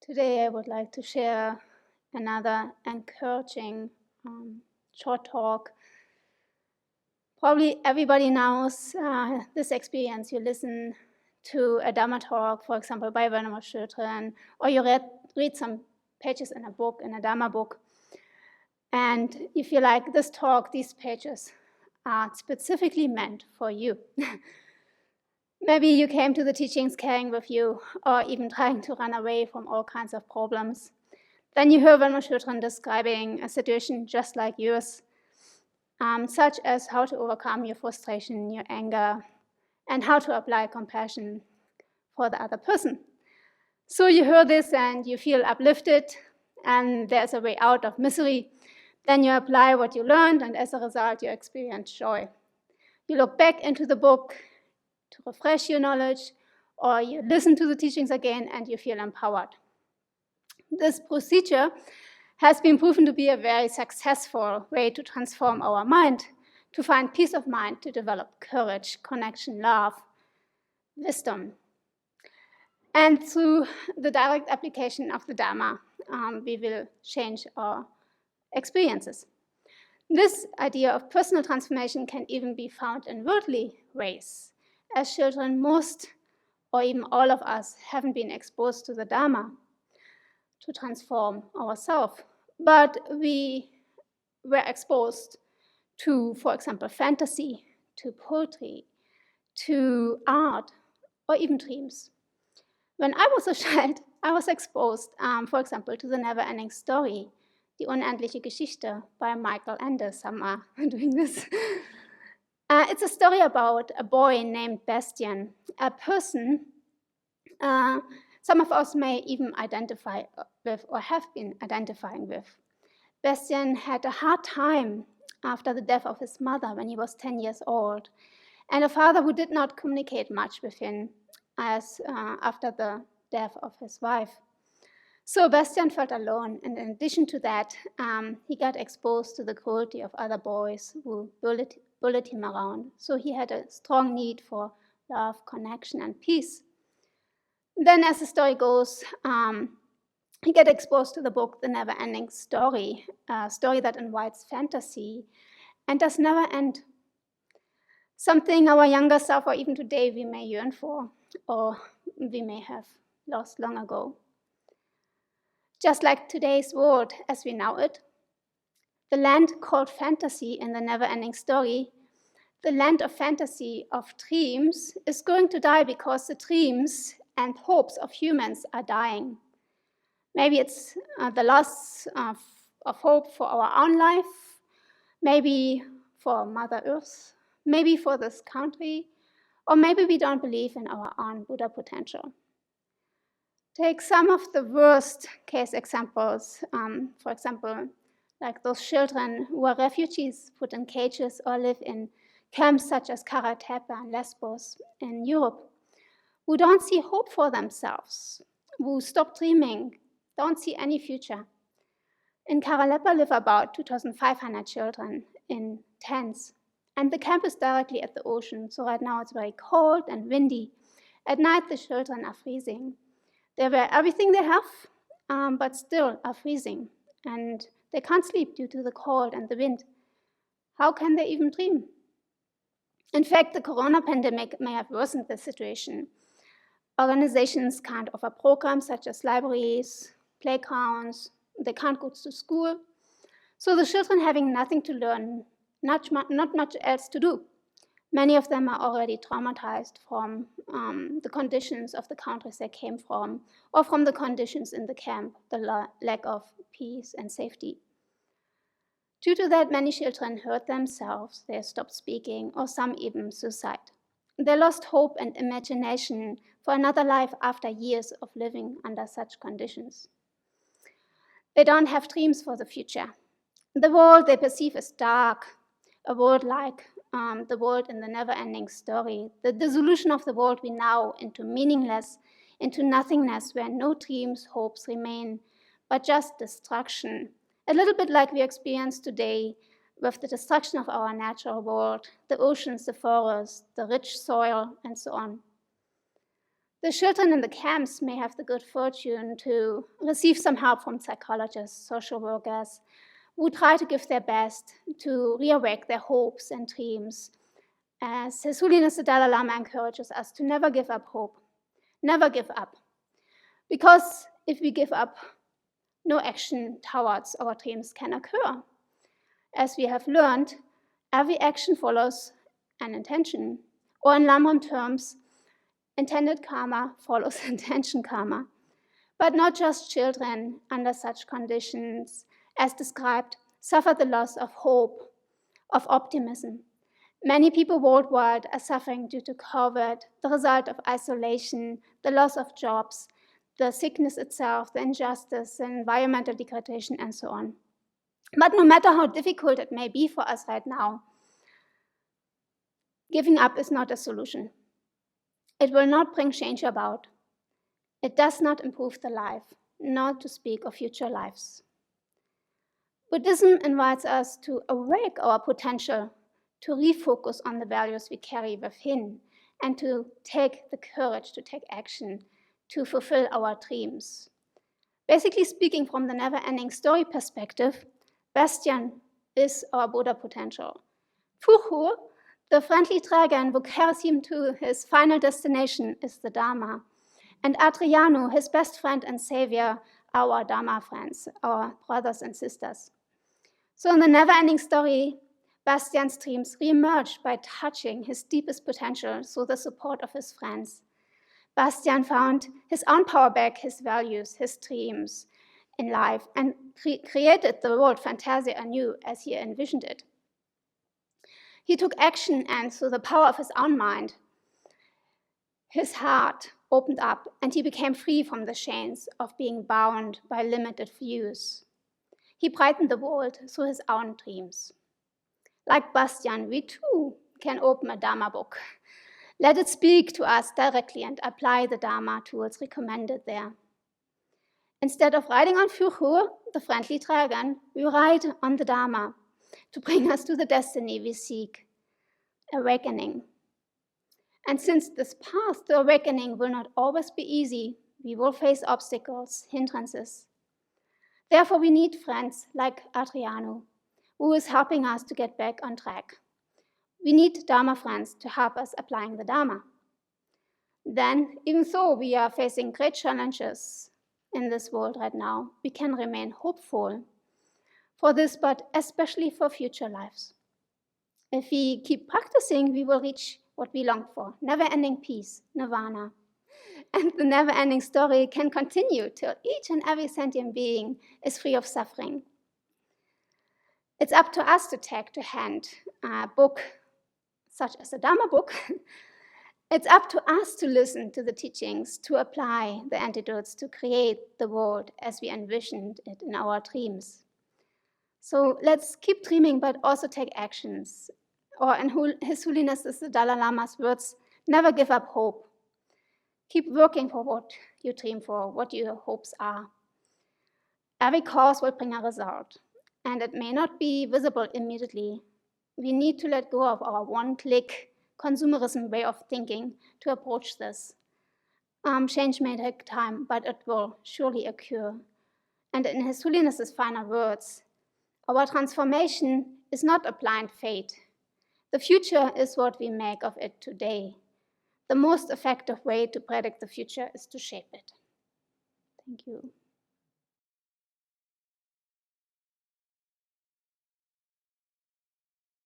Today I would like to share another encouraging short talk. Probably everybody knows this experience. You listen to a Dharma talk, for example, by Venerable children, or you read some pages in a book, in a Dharma book, and you feel like this talk, these pages, are specifically meant for you. Maybe you came to the teachings carrying with you, or even trying to run away from all kinds of problems. Then you hear Venerable children describing a situation just like yours, such as how to overcome your frustration, your anger, and how to apply compassion for the other person. So you hear this and you feel uplifted, and there's a way out of misery. Then you apply what you learned, and as a result, you experience joy. You look back into the book to refresh your knowledge, or you listen to the teachings again and you feel empowered. This procedure has been proven to be a very successful way to transform our mind, to find peace of mind, to develop courage, connection, love, wisdom. And through the direct application of the Dharma, we will change our experiences. This idea of personal transformation can even be found in worldly ways. As children, most or even all of us haven't been exposed to the Dharma to transform ourselves, but we were exposed to, for example, fantasy, to poetry, to art, or even dreams. When I was a child, I was exposed, for example, to the Neverending story, Die unendliche Geschichte by Michael Ende. Some are doing this. It's a story about a boy named Bastian, a person some of us may even identify with or have been identifying with. Bastian had a hard time after the death of his mother when he was 10 years old, and a father who did not communicate much with him after the death of his wife. So Bastian felt alone, and in addition to that, he got exposed to the cruelty of other boys who bullied him around. So he had a strong need for love, connection, and peace. Then, as the story goes, he gets exposed to the book, The Neverending Story, a story that invites fantasy and does never end. Something our younger self, or even today, we may yearn for, or we may have lost long ago. Just like today's world as we know it, the land called fantasy in the Neverending Story, the land of fantasy, of dreams, is going to die because the dreams and hopes of humans are dying. Maybe it's the loss of hope for our own life, maybe for Mother Earth, maybe for this country, or maybe we don't believe in our own Buddha potential. Take some of the worst case examples, for example, like those children who are refugees put in cages or live in camps such as Karatepe and Lesbos in Europe, who don't see hope for themselves, who stop dreaming, don't see any future. In Karatepe live about 2,500 children in tents, and the camp is directly at the ocean, so right now it's very cold and windy. At night the children are freezing. They wear everything they have, but still are freezing, and they can't sleep due to the cold and the wind. How can they even dream? In fact, the corona pandemic may have worsened the situation. Organizations can't offer programs such as libraries, playgrounds, they can't go to school. So the children having nothing to learn, not much else to do. Many of them are already traumatized from the conditions of the countries they came from, or from the conditions in the camp, the lack of peace and safety. Due to that, many children hurt themselves, they stopped speaking, or some even suicide. They lost hope and imagination for another life after years of living under such conditions. They don't have dreams for the future. The world they perceive as dark, a world like the world in the Neverending Story, the dissolution of the world we know into meaningless, into nothingness, where no dreams, hopes remain, but just destruction. A little bit like we experience today with the destruction of our natural world, the oceans, the forests, the rich soil, and so on. The children in the camps may have the good fortune to receive some help from psychologists, social workers, who try to give their best to reawake their hopes and dreams, as His Holiness the Dalai Lama encourages us to never give up hope, never give up. Because if we give up, no action towards our dreams can occur. As we have learned, every action follows an intention, or in Lamrim terms, intended karma follows intention karma. But not just children under such conditions, as described, suffer the loss of hope, of optimism. Many people worldwide are suffering due to COVID, the result of isolation, the loss of jobs, the sickness itself, the injustice, the environmental degradation, and so on. But no matter how difficult it may be for us right now, giving up is not a solution. It will not bring change about. It does not improve the life, not to speak of future lives. Buddhism invites us to awake our potential, to refocus on the values we carry within, and to take the courage to take action, to fulfill our dreams. Basically speaking, from the never-ending story perspective, Bastian is our Buddha potential. Fuhu, the friendly dragon who carries him to his final destination, is the Dharma. And Adriano, his best friend and savior, are our Dharma friends, our brothers and sisters. So in the never-ending story, Bastian's dreams re-emerged by touching his deepest potential through the support of his friends. Bastian found his own power back, his values, his dreams in life, and created the world Fantasia anew as he envisioned it. He took action, and through the power of his own mind, his heart opened up, and he became free from the chains of being bound by limited views. He brightened the world through his own dreams. Like Bastian, we too can open a Dharma book. Let it speak to us directly and apply the Dharma tools recommended there. Instead of riding on Fuhu, the friendly dragon, we ride on the Dharma to bring us to the destiny we seek, awakening. And since this path to awakening will not always be easy, we will face obstacles, hindrances. Therefore, we need friends like Adriano, who is helping us to get back on track. We need Dharma friends to help us applying the Dharma. Then, even though we are facing great challenges in this world right now, we can remain hopeful for this, but especially for future lives. If we keep practicing, we will reach what we long for, never-ending peace, nirvana. And the never-ending story can continue till each and every sentient being is free of suffering. It's up to us to take to hand a book such as the Dharma book. It's up to us to listen to the teachings, to apply the antidotes, to create the world as we envisioned it in our dreams. So let's keep dreaming, but also take actions. Or in His Holiness the Dalai Lama's words, never give up hope. Keep working for what you dream for, what your hopes are. Every cause will bring a result, and it may not be visible immediately. We need to let go of our one-click consumerism way of thinking to approach this. Change may take time, but it will surely occur. And in His Holiness's final words, our transformation is not a blind fate. The future is what we make of it today. The most effective way to predict the future is to shape it. Thank you.